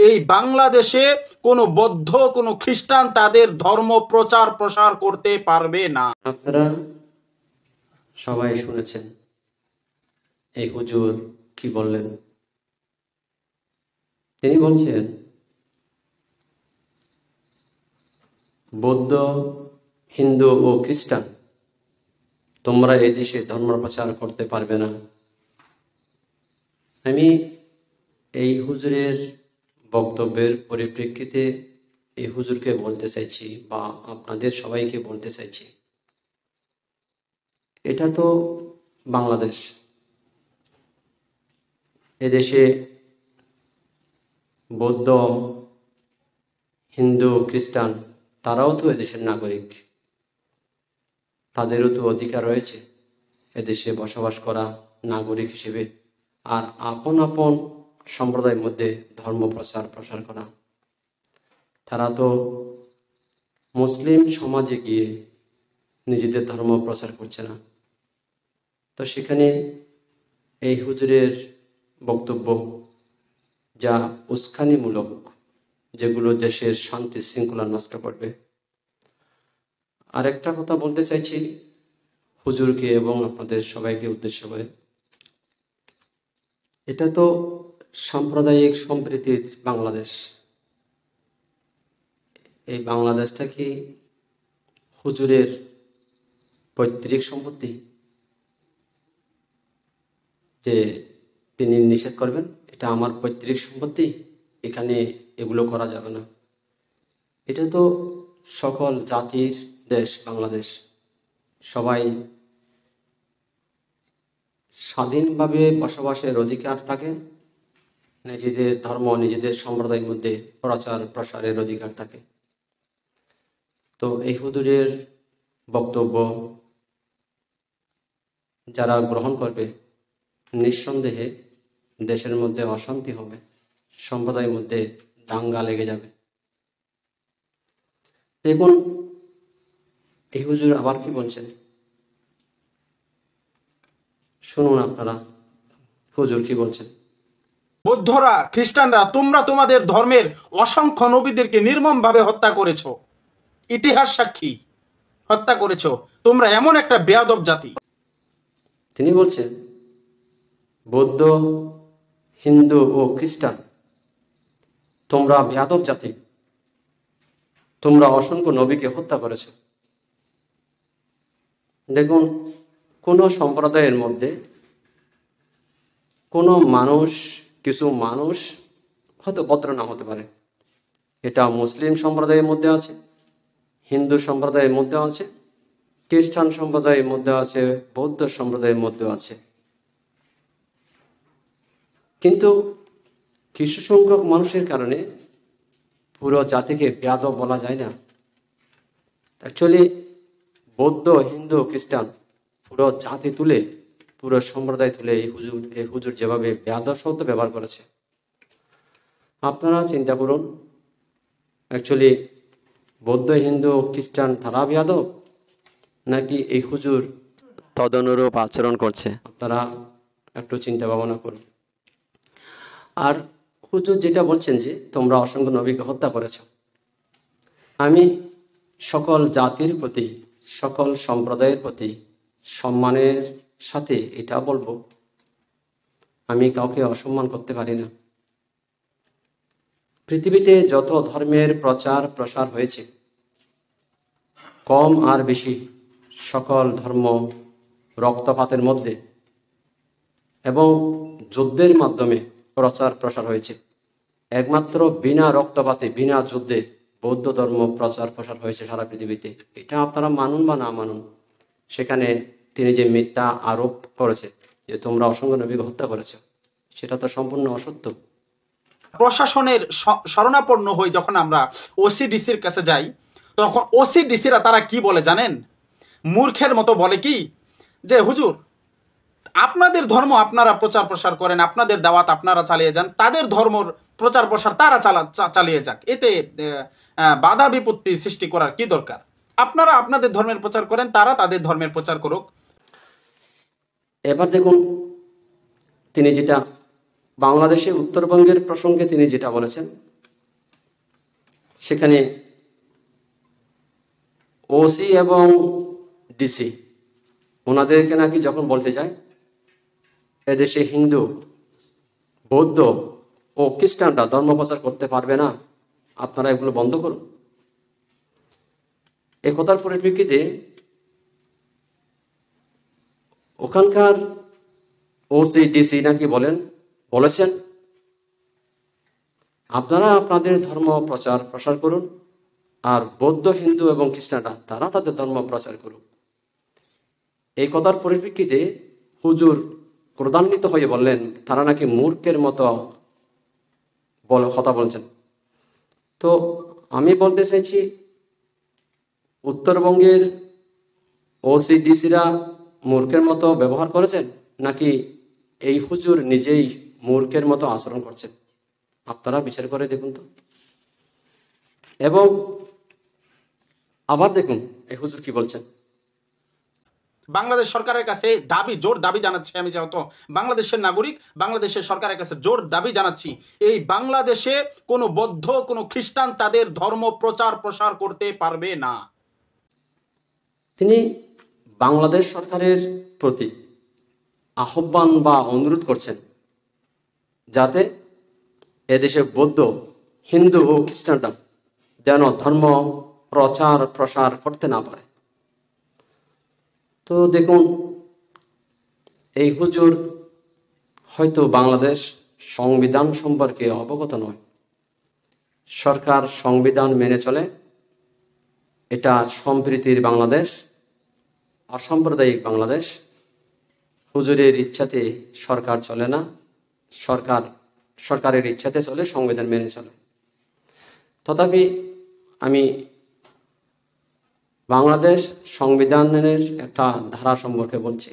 এই বাংলাদেশে কোনো বৌদ্ধ কোনো খ্রিস্টান তাদের ধর্ম প্রচার প্রসার করতে পারবে না। আপনারা সবাই শুনেছেন এই হুজুর কি বললেন। তিনি বলছেন বৌদ্ধ, হিন্দু ও খ্রিস্টান তোমরা এই দেশে ধর্ম প্রচার করতে পারবে না। আমি এই হুজুরের বক্তব্যের পরিপ্রেক্ষিতে এই হুজুরকে বলতে চাইছি বা আপনাদের সবাইকে বলতে চাইছি, এটা তো বাংলাদেশ। এদেশে বৌদ্ধ, হিন্দু, খ্রিস্টান তারাও তো এদেশের নাগরিক, তাদেরও তো অধিকার রয়েছে এদেশে বসবাস করা নাগরিক হিসেবে, আর আপন আপন সম্প্রদায়ের মধ্যে ধর্ম প্রসার করা। তারা তো মুসলিম সমাজে গিয়ে নিজেদের ধর্ম প্রচার করছে না। তো সেখানে এই হুজুরের বক্তব্য যা উস্কানিমূলক, যেগুলো দেশের শান্তি শৃঙ্খলা নষ্ট করবে। আর একটা কথা বলতে চাইছি হুজুরকে এবং আপনাদের সবাইকে উদ্দেশ্য করে, এটা তো সাম্প্রদায়িক সম্প্রীতির বাংলাদেশ। এই বাংলাদেশটা কি হুজুরের পৈতৃক সম্পত্তি যে তিনি নিষেধ করবেন এটা আমার পৈতৃক সম্পত্তি, এখানে এগুলো করা যাবে না? এটা তো সকল জাতির দেশ বাংলাদেশ। সবাই স্বাধীনভাবে বসবাসের অধিকার থাকে, নিজেদের ধর্ম নিজেদের সম্প্রদায়ের মধ্যে প্রচার প্রসারের অধিকার থাকে। তো এই হুজুরের বক্তব্য যারা গ্রহণ করবে নিঃসন্দেহে দেশের মধ্যে অশান্তি হবে, সম্প্রদায়ের মধ্যে দাঙ্গা লেগে যাবে। দেখুন এই হুজুর আবার কি বলছেন, শুনুন আপনারা হুজুর কি বলছেন। বৌদ্ধরা, খ্রিস্টানরা, তোমরা তোমাদের ধর্মের অসংখ্য নবীদেরকে নির্মমভাবে হত্যা করেছো, ইতিহাস সাক্ষী, হত্যা করেছো। তোমরা এমন একটা বেয়াদব জাতি। তিনি বলছেন বৌদ্ধ, হিন্দু ও খ্রিস্টান তোমরা বেয়াদব জাতি, তোমরা অসংখ্য নবীকে হত্যা করেছ। দেখুন কোন সম্প্রদায়ের মধ্যে কোনো মানুষ, কিছু মানুষ হয়তো ভদ্র না হতে পারে, এটা মুসলিম সম্প্রদায়ের মধ্যে আছে, হিন্দু সম্প্রদায়ের মধ্যে আছে, খ্রিস্টান সম্প্রদায়ের মধ্যে আছে, বৌদ্ধ সম্প্রদায়ের মধ্যে আছে। কিন্তু কিছু সংখ্যক মানুষের কারণে পুরো জাতিকে বেয়াদব বলা যায় না। অ্যাকচুয়ালি বৌদ্ধ, হিন্দু, খ্রিস্টান পুরো জাতি তুলে, পুরো সম্প্রদায় তুলে এই হুজুর যেভাবে বেয়াদব শব্দ ব্যবহার করেছে, আপনারা চিন্তা করুন অ্যাকচুয়ালি বৌদ্ধ, হিন্দু, খ্রিস্টান তারা বেয়াদব নাকি এই হুজুর তদনুরূপ আচরণ করছে? আপনারা একটু চিন্তা ভাবনা করুন। আর হুজুর যেটা বলছেন যে তোমরা অসংখ্য নবীকে হত্যা করেছ, আমি সকল জাতির প্রতি, সকল সম্প্রদায়ের প্রতি সম্মানের সাথে এটা বলবো, আমি কাউকে অসম্মান করতে পারি না। পৃথিবীতে যত ধর্মের প্রচার প্রসার হয়েছে, কম আর বেশি সকল ধর্ম রক্তপাতের মধ্যে এবং যুদ্ধের মাধ্যমে প্রচার প্রসার হয়েছে। একমাত্র বিনা রক্তপাতে, বিনা যুদ্ধে বৌদ্ধ ধর্ম প্রচার প্রসার হয়েছে সারা পৃথিবীতে। এটা আপনারা মানুন বা না মানুন, সেখানে তিনি যে মিথ্যা আরোপ করেছে যে তোমরা অসংখ্য নবীকে হত্যা করেছ, সেটা তো সম্পূর্ণ অসত্য। প্রশাসনের শরণাপন্ন হই যখন আমরা ওসিডিসির কাছে যাই, তখন ওসিডিসিরা তারা কি বলে জানেন? মূর্খের মতো বলে কি যে হুজুর আপনাদের ধর্ম আপনারা প্রচার প্রসার করেন, আপনাদের দাওয়াত আপনারা চালিয়ে যান, তাদের ধর্মর প্রচার প্রসার তারা চালিয়ে যাক, এতে বাধা বিপত্তি সৃষ্টি করার কি দরকার? আপনারা আপনাদের ধর্মের প্রচার করেন, তারা তাদের ধর্মের প্রচার করুক। এবার দেখুন তিনি যেটা বাংলাদেশে উত্তরবঙ্গের প্রসঙ্গে তিনি যেটা বলেছেন, সেখানে ওসি এবং ডিসি ওনাদেরকে নাকি যখন বলতে যায় এদেশে হিন্দু, বৌদ্ধ ও খ্রিস্টানরা ধর্ম প্রচার করতে পারবে না, আপনারা এগুলো বন্ধ করুন। এ কথার পরিপ্রেক্ষিতে ওখানকার ওসি ডিসি নাকি বলেছেন আপনারা আপনাদের ধর্ম প্রসার করুন, আর বৌদ্ধ, হিন্দু এবং খ্রিস্টানরা তারা তাদের ধর্ম প্রচার করুক। এই কথার পরিপ্রেক্ষিতে হুজুর ক্রোধান্বিত হয়ে বললেন তারা নাকি মূর্খের মতো কথা বলছেন। তো আমি বলতে চাইছি, উত্তরবঙ্গের ওসিডিসিরা মূর্খের মতো ব্যবহার করেছেন, নাকি এই হুজুর নিজেই মূর্খের মতো আচরণ করছেন? আপনারা বিচার করে দেখুন তো। এবং আবার দেখুন এই হুজুর কি বলছেন। বাংলাদেশ সরকারের কাছে জোর দাবি জানাচ্ছি, আমি যেহেতু বাংলাদেশের নাগরিক, বাংলাদেশের সরকারের কাছে জোর দাবি জানাচ্ছি, এই বাংলাদেশে কোনো বৌদ্ধ, কোনো খ্রিস্টান তাদের ধর্ম প্রসার করতে পারবে না। তিনি বাংলাদেশ সরকারের প্রতি আহ্বান বা অনুরোধ করছেন যাতে এদেশে বৌদ্ধ, হিন্দু ও খ্রিস্টানরা যেন ধর্ম প্রসার করতে না পারে। তো দেখুন, এই হুজুর হয়তো বাংলাদেশ সংবিধান সম্পর্কে অবগত নয়। সরকার সংবিধান মেনে চলে, এটা সম্প্রীতির বাংলাদেশ, অসাম্প্রদায়িক বাংলাদেশ। হুজুরের ইচ্ছাতে সরকার চলে না, সরকারের ইচ্ছাতে চলে, সংবিধান মেনে চলে। তথাপি আমি বাংলাদেশ সংবিধানের একটা ধারা সম্পর্কে বলছি।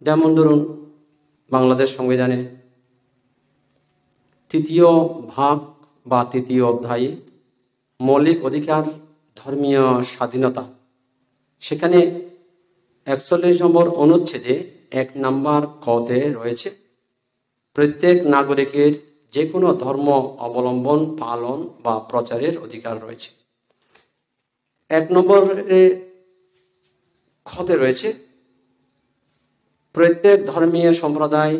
যেমন ধরুন, বাংলাদেশ সংবিধানে ৩য় ভাগ বা ৩য় অধ্যায়ে মৌলিক অধিকার ধর্মীয় স্বাধীনতা, সেখানে ৪১ নম্বর অনুচ্ছেদে ১ নম্বর কতে রয়েছে প্রত্যেক নাগরিকের যে কোনো ধর্ম অবলম্বন, পালন বা প্রচারের অধিকার রয়েছে। ১ নম্বরে খতে রয়েছে প্রত্যেক ধর্মীয় সম্প্রদায়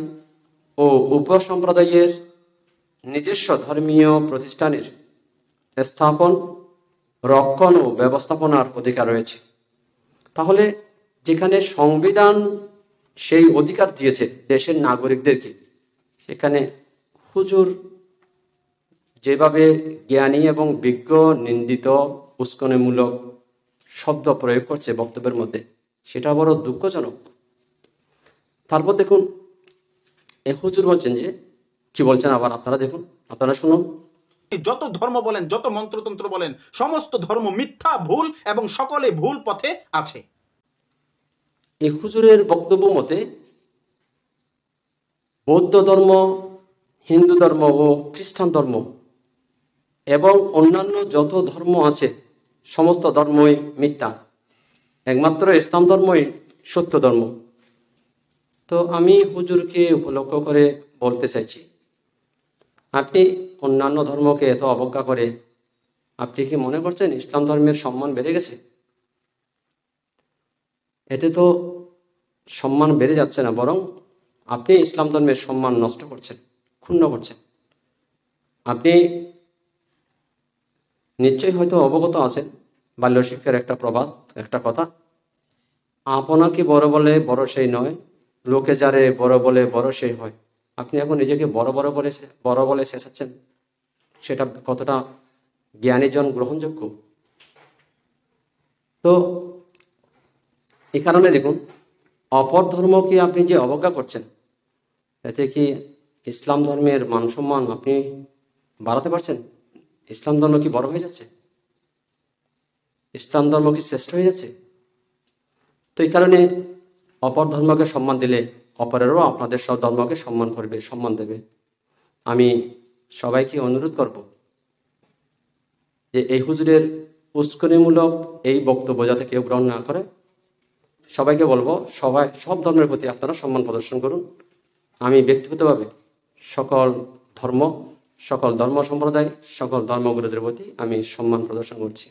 ও উপসম্প্রদায়ের নিজস্ব ধর্মীয় প্রতিষ্ঠানের স্থাপন, রক্ষণ ও ব্যবস্থাপনার অধিকার রয়েছে। তাহলে যেখানে সংবিধান সেই অধিকার দিয়েছে দেশের নাগরিকদেরকে, সেখানে হুজুর যেভাবে জ্ঞানী এবং বিজ্ঞ নিন্দিত উস্কানিমূলক শব্দ প্রয়োগ করছে বক্তব্যের মধ্যে, সেটা বড় দুঃখজনক। তারপর দেখুন, এই হুজুর বলছেন যে কি বলছেন, আবার আপনারা দেখুন, আপনারা শুনুন। যত ধর্ম বলেন, যত মন্ত্রতন্ত্র বলেন, সমস্ত ধর্ম মিথ্যা, ভুল এবং সকলে ভুল পথে আছে। এই হুজুরের বক্তব্য মতে বৌদ্ধ ধর্ম, হিন্দু ধর্ম ও খ্রিস্টান ধর্ম এবং অন্যান্য যত ধর্ম আছে সমস্ত ধর্মই মিথ্যা, একমাত্র ইসলাম ধর্মই সত্য ধর্ম। তো আমি হুজুরকে উপলক্ষ করে বলতে চাইছি, আপনি অন্যান্য ধর্মকে এত অবজ্ঞা করে আপনি কি মনে করছেন ইসলাম ধর্মের সম্মান বেড়ে গেছে? এতে তো সম্মান বেড়ে যাচ্ছে না, বরং আপনি ইসলাম ধর্মের সম্মান নষ্ট করছেন, ক্ষুণ্ণ করছেন। আপনি নিশ্চয়ই হয়তো অবগত আছেন বাল্য শিক্ষার একটা প্রবাদ, একটা কথা, আপনাকে বড় বলে বড় সেই নয়, লোকে যারে বড় বলে বড় সেই হয়। আপনি এখন নিজেকে বড় বলে শেষাচ্ছেন, সেটা কতটা জ্ঞানীজন গ্রহণযোগ্য? তো এই কারণে দেখুন, অপর ধর্মকে আপনি যে অবজ্ঞা করছেন, এতে কি ইসলাম ধর্মের মান সম্মান আপনি বাড়াতে পারছেন? ইসলাম ধর্ম কি বড় হয়ে যাচ্ছে? ইসলাম ধর্ম কি শ্রেষ্ঠ হয়ে যাচ্ছে? তো এই কারণে অপর ধর্মকে সম্মান দিলে অপরেরও আপনাদের সব ধর্মকে সম্মান করবে, সম্মান দেবে। আমি সবাইকে অনুরোধ করব যে এই হুজুরের উস্কানিমূলক এই বক্তব্য যাতে কেউ গ্রহণ না করে। সবাইকে বলবো, সব ধর্মের প্রতি আপনারা সম্মান প্রদর্শন করুন। আমি ব্যক্তিগতভাবে সকল ধর্ম, সকল ধর্ম সম্প্রদায় সকল ধর্মগুরুদের প্রতি আমি সম্মান প্রদর্শন করছি।